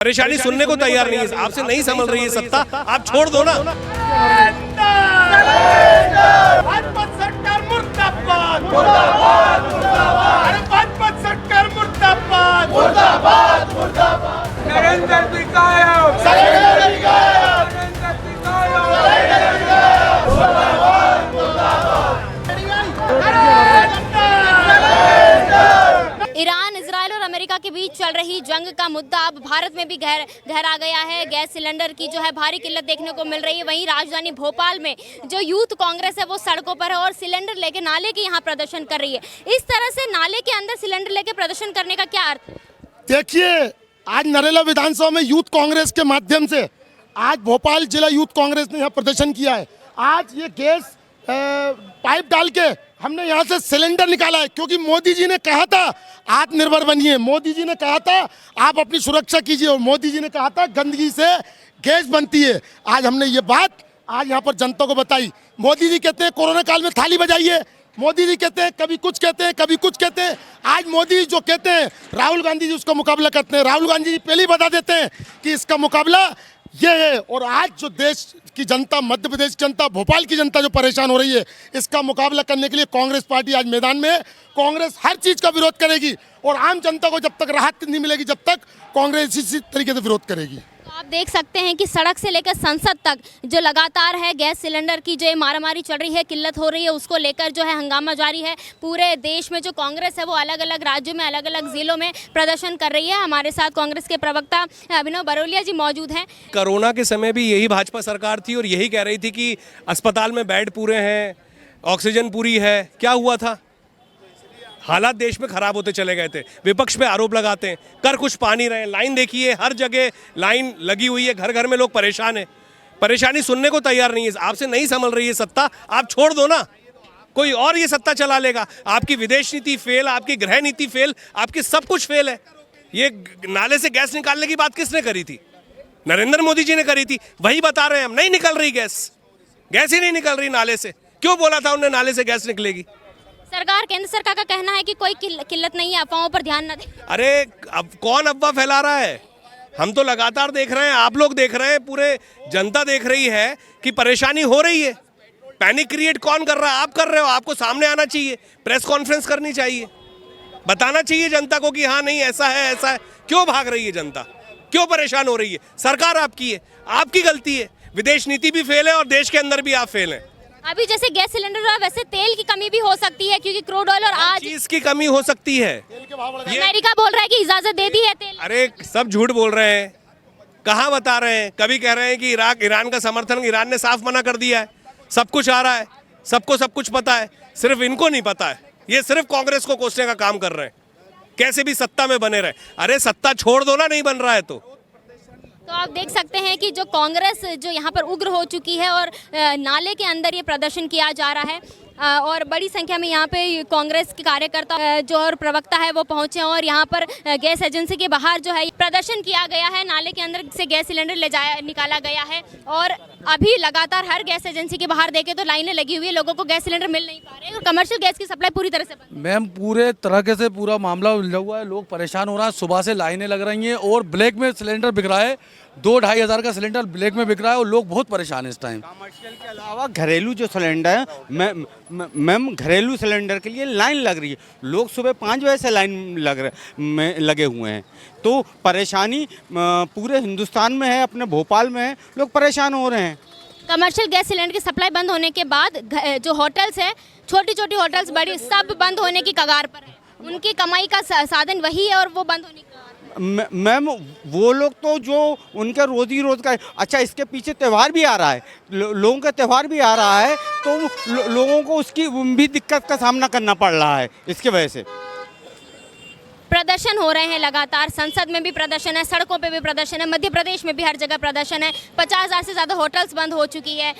परेशानी सुनने को तैयार नहीं है, आपसे नहीं संभल रही है सत्ता, आप छोड़ दो ना। ईरान, इजराइल और अमेरिका के बीच चल रही जंग का मुद्दा अब भारत में भी गहरा गया है। गैस सिलेंडर की जो है भारी किल्लत देखने को मिल रही है। वहीं राजधानी भोपाल में जो यूथ कांग्रेस है वो सड़कों पर है और सिलेंडर लेके नाले के यहाँ प्रदर्शन कर रही है। इस तरह से नाले के अंदर सिलेंडर लेके प्रदर्शन करने का क्या अर्थ है? देखिए, आज नरेला विधानसभा में यूथ कांग्रेस के माध्यम से आज भोपाल जिला यूथ कांग्रेस ने यहाँ प्रदर्शन किया है। आज ये गैस पाइप डाल के हमने यहाँ से सिलेंडर निकाला है, क्योंकि मोदी जी ने कहा था आत्मनिर्भर बनिए, मोदी जी ने कहा था आप अपनी सुरक्षा कीजिए, और मोदी जी ने कहा था गंदगी से गैस बनती है। आज हमने ये बात आज यहाँ पर जनता को बताई। मोदी जी कहते हैं कोरोना काल में थाली बजाइए, मोदी जी कहते हैं कभी कुछ कहते हैं कभी कुछ कहते हैं। आज मोदी जी जो कहते हैं राहुल गांधी जी उसका मुकाबला करते हैं। राहुल गांधी जी पहले ही बता देते हैं कि इसका मुकाबला ये है। और आज जो देश की जनता, मध्य प्रदेश की जनता, भोपाल की जनता जो परेशान हो रही है, इसका मुकाबला करने के लिए कांग्रेस पार्टी आज मैदान में है। कांग्रेस हर चीज़ का विरोध करेगी और आम जनता को जब तक राहत नहीं मिलेगी जब तक कांग्रेस इसी तरीके से विरोध करेगी। तो आप देख सकते हैं कि सड़क से लेकर संसद तक जो लगातार है गैस सिलेंडर की जो मारामारी चल रही है, किल्लत हो रही है, उसको लेकर जो है हंगामा जारी है। पूरे देश में जो कांग्रेस है वो अलग अलग राज्यों में, अलग अलग जिलों में प्रदर्शन कर रही है। हमारे साथ कांग्रेस के प्रवक्ता अभिनव बरोलिया जी मौजूद हैं। कोरोना के समय भी यही भाजपा सरकार थी और यही कह रही थी कि अस्पताल में बेड पूरे हैं, ऑक्सीजन पूरी है। क्या हुआ था? हालात देश में खराब होते चले गए थे। विपक्ष पे आरोप लगाते हैं, कर कुछ पा नहीं रहे। लाइन देखिए, हर जगह लाइन लगी हुई है, घर घर में लोग परेशान हैं। परेशानी सुनने को तैयार नहीं है, आपसे नहीं संभल रही है सत्ता, आप छोड़ दो ना। कोई और ये सत्ता चला लेगा। आपकी विदेश नीति फेल, आपकी गृह नीति फेल, आपकी सब कुछ फेल है। ये नाले से गैस निकालने की बात किसने करी थी? नरेंद्र मोदी जी ने करी थी। वही बता रहे हैं हम, नहीं निकल रही गैस, गैस ही नहीं निकल रही नाले से। क्यों बोला था उन्हें नाले से गैस निकलेगी? सरकार, केंद्र सरकार का कहना है कि कोई किल्लत नहीं है, अफवाहों पर ध्यान न दें। अरे अब कौन अफवाह फैला रहा है? हम तो लगातार देख रहे हैं, आप लोग देख रहे हैं, पूरे जनता देख रही है कि परेशानी हो रही है। पैनिक क्रिएट कौन कर रहा है? आप कर रहे हो। आपको सामने आना चाहिए, प्रेस कॉन्फ्रेंस करनी चाहिए, बताना चाहिए जनता को कि हाँ नहीं ऐसा है ऐसा है। क्यों भाग रही है जनता? क्यों परेशान हो रही है? सरकार आपकी है, आपकी गलती है। विदेश नीति भी फेल है और देश के अंदर भी आप फेल हैं। अभी जैसे गैस सिलेंडर है वैसे तेल की कमी भी हो सकती है, क्योंकि क्रूड ऑयल और आज चीज की कमी हो सकती है। अमेरिका बोल रहा है कि इजाजत दे दी है तेल। अरे सब झूठ बोल रहे हैं, कहाँ बता रहे हैं? कभी कह रहे हैं कि इराक ईरान का समर्थन, ईरान ने साफ मना कर दिया है। सब कुछ आ रहा है, सबको सब कुछ पता है, सिर्फ इनको नहीं पता है। ये सिर्फ कांग्रेस को कोसने का काम कर रहे हैं, कैसे भी सत्ता में बने रहे। अरे सत्ता छोड़ दो ना, नहीं बन रहा है तो आप देख सकते हैं कि जो कांग्रेस जो यहाँ पर उग्र हो चुकी है और नाले के अंदर ये प्रदर्शन किया जा रहा है और बड़ी संख्या में यहाँ पे कांग्रेस के कार्यकर्ता जो और प्रवक्ता है वो पहुँचे और यहाँ पर गैस एजेंसी के बाहर जो है प्रदर्शन किया गया है। नाले के अंदर से गैस सिलेंडर निकाला गया है और अभी लगातार हर गैस एजेंसी के बाहर देखे तो लाइनें लगी हुई है, लोगों को गैस सिलेंडर मिल नहीं पा रहे और कमर्शियल गैस की सप्लाई पूरी तरह से बंद। मैम, पूरे तरह से पूरा मामला उलझा हुआ है, लोग परेशान हो रहा है। सुबह से लाइनें लग रही हैं और ब्लैक में सिलेंडर बिक रहा है। 2-2.5 हज़ार का सिलेंडर ब्लैक में बिक रहा है और लोग बहुत परेशान है इस टाइम। कमर्शियल के अलावा घरेलू जो सिलेंडर है, मैम घरेलू सिलेंडर के लिए लाइन लग रही है। लोग सुबह 5 बजे से लाइन लगे हुए हैं। तो परेशानी पूरे हिंदुस्तान में है, अपने भोपाल में है, लोग परेशान हो रहे हैं। कमर्शियल गैस सिलेंडर की सप्लाई बंद होने के बाद जो होटल्स है, छोटी छोटी होटल्स, बड़ी, सब बंद होने की कगार पर है। उनकी कमाई का साधन वही है और वो बंद होने की कगार। मैम वो लोग तो जो उनका रोजी रोजगार, अच्छा इसके पीछे त्यौहार भी आ रहा है, लोगों का त्यौहार भी आ रहा है, तो लोगों को उसकी भी दिक्कत का सामना करना पड़ रहा है इसके वजह से। प्रदर्शन हो रहे हैं लगातार, संसद में भी प्रदर्शन है, सड़कों पे भी प्रदर्शन है, मध्य प्रदेश में भी हर जगह प्रदर्शन है। 50,000 से ज़्यादा होटल्स बंद हो चुकी है।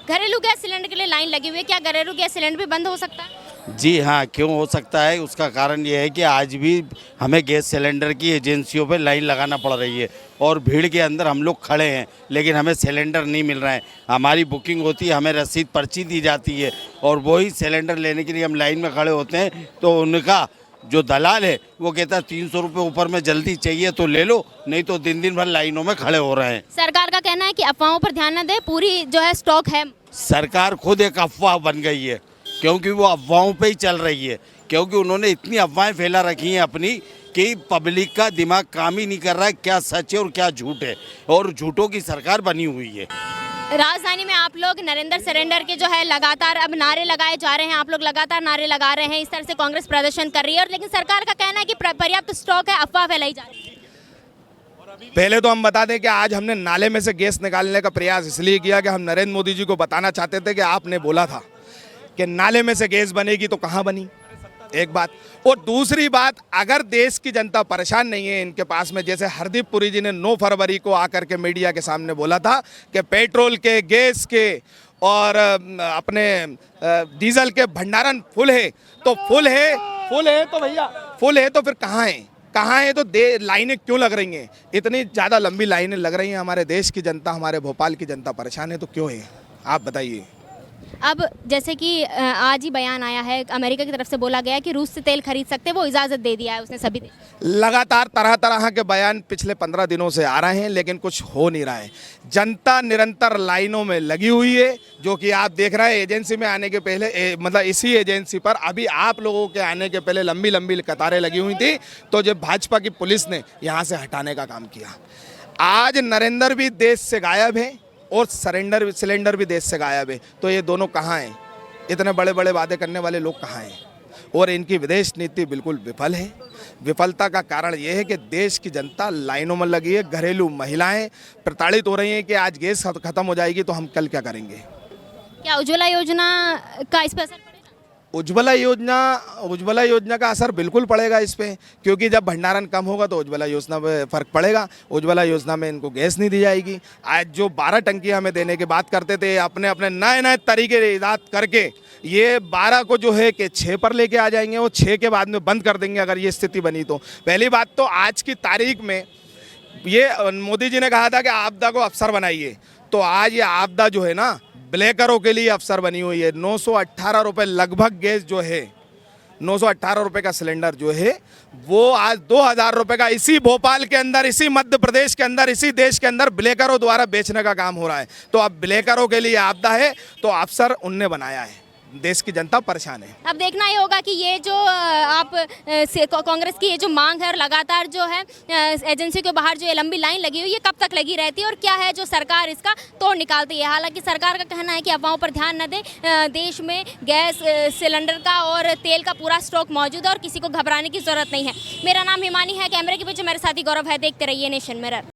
घरेलू गैस सिलेंडर के लिए लाइन लगी हुई है। क्या घरेलू गैस सिलेंडर भी बंद हो सकता है? जी हाँ, क्यों हो सकता है। उसका कारण ये है कि आज भी हमें गैस सिलेंडर की एजेंसियों पे लाइन लगाना पड़ रही है और भीड़ के अंदर हम लोग खड़े हैं, लेकिन हमें सिलेंडर नहीं मिल रहा है। हमारी बुकिंग होती है, हमें रसीद पर्ची दी जाती है और वही सिलेंडर लेने के लिए हम लाइन में खड़े होते हैं तो उनका जो दलाल है वो कहता है 300 रुपये ऊपर में जल्दी चाहिए तो ले लो, नहीं तो दिन दिन भर लाइनों में खड़े हो रहे हैं। सरकार का कहना है कि अफवाहों पर ध्यान न दे, पूरी जो है स्टॉक है। सरकार खुद एक अफवाह बन गई है, क्योंकि वो अफवाहों पे ही चल रही है, क्योंकि उन्होंने इतनी अफवाहें फैला रखी हैं अपनी कि पब्लिक का दिमाग काम ही नहीं कर रहा है क्या सच है और क्या झूठ है, और झूठों की सरकार बनी हुई है। राजधानी में आप लोग नरेंद्र सरेंडर के जो है लगातार अब नारे लगाए जा रहे हैं, आप लोग लगातार नारे लगा रहे हैं, इस तरह से कांग्रेस प्रदर्शन कर रही है, और लेकिन सरकार का कहना है कि पर्याप्त स्टॉक है, अफवाह फैलाई जा रही है। पहले तो हम बता दें कि आज हमने नाले में से गैस निकालने का प्रयास इसलिए किया कि हम नरेंद्र मोदी जी को बताना चाहते थे कि आपने बोला था कि नाले में से गैस बनेगी तो कहाँ बनी, एक बात। और दूसरी बात, अगर देश की जनता परेशान नहीं है इनके पास में, जैसे हरदीप पुरी जी ने 9 फरवरी को आकर के मीडिया के सामने बोला था कि पेट्रोल के, गैस के और अपने डीजल के भंडारण फुल है, तो फुल है तो भैया फुल है तो फिर कहाँ है तो लाइनें क्यों लग रही हैं, इतनी ज़्यादा लंबी लाइनें लग रही हैं। हमारे देश की जनता, हमारे भोपाल की जनता परेशान है तो क्यों है, आप बताइए। अब जैसे कि आज ही बयान आया है, अमेरिका की तरफ से बोला गया है कि रूस से तेल खरीद सकते हैं, वो इजाज़त दे दिया है उसने सभी देश। लगातार तरह तरह के बयान पिछले 15 दिनों से आ रहे हैं, लेकिन कुछ हो नहीं रहा है। जनता निरंतर लाइनों में लगी हुई है, जो कि आप देख रहे हैं एजेंसी में आने के पहले मतलब इसी एजेंसी पर अभी आप लोगों के आने के पहले लंबी लंबी कतारें लगी हुई थी, तो जब भाजपा की पुलिस ने यहाँ से हटाने का काम किया। आज नरेंद्र भी देश से गायब है और सिलेंडर भी देश से गायब है, तो ये दोनों कहाँ हैं? इतने बड़े बड़े वादे करने वाले लोग कहाँ हैं? और इनकी विदेश नीति बिल्कुल विफल है। विफलता का कारण ये है कि देश की जनता लाइनों में लगी है, घरेलू महिलाएं प्रताड़ित हो रही हैं कि आज गैस खत्म हो जाएगी तो हम कल क्या करेंगे। क्या उज्ज्वला योजना का इस पर असर पड़ेगा? उज्ज्वला योजना का असर बिल्कुल पड़ेगा इस पे, क्योंकि जब भंडारण कम होगा तो उज्ज्वला योजना पे फर्क पड़ेगा। उज्ज्वला योजना में इनको गैस नहीं दी जाएगी। आज जो 12 टंकी हमें देने की बात करते थे, अपने अपने नए नए तरीके ईजाद करके ये 12 को जो है कि 6 पर लेके आ जाएंगे, वो 6 के बाद में बंद कर देंगे अगर ये स्थिति बनी तो। पहली बात तो आज की तारीख में ये मोदी जी ने कहा था कि आपदा को अवसर बनाइए, तो आज ये आपदा जो है ना ब्लैकरों के लिए अवसर बनी हुई है। 918 रुपये लगभग गैस जो है, 918 रुपये का सिलेंडर जो है वो आज 2000 रुपये का इसी भोपाल के अंदर, इसी मध्य प्रदेश के अंदर, इसी देश के अंदर ब्लैकरों द्वारा बेचने का काम हो रहा है। तो अब ब्लैकरों के लिए आपदा है तो अवसर उनने बनाया है, देश की जनता परेशान है। अब देखना ही होगा कि ये जो कांग्रेस की ये जो मांग है और लगातार जो है एजेंसी के बाहर जो ये लंबी लाइन लगी हुई है, कब तक लगी रहती है और क्या है जो सरकार इसका तोड़ निकालती है। हालांकि सरकार का कहना है कि अफवाहों पर ध्यान न दे, देश में गैस सिलेंडर का और तेल का पूरा स्टॉक मौजूद है और किसी को घबराने की जरूरत नहीं है। मेरा नाम हिमानी है, कैमरे के पीछे मेरे साथी गौरव है। देखते रहिए नेशन मिरर।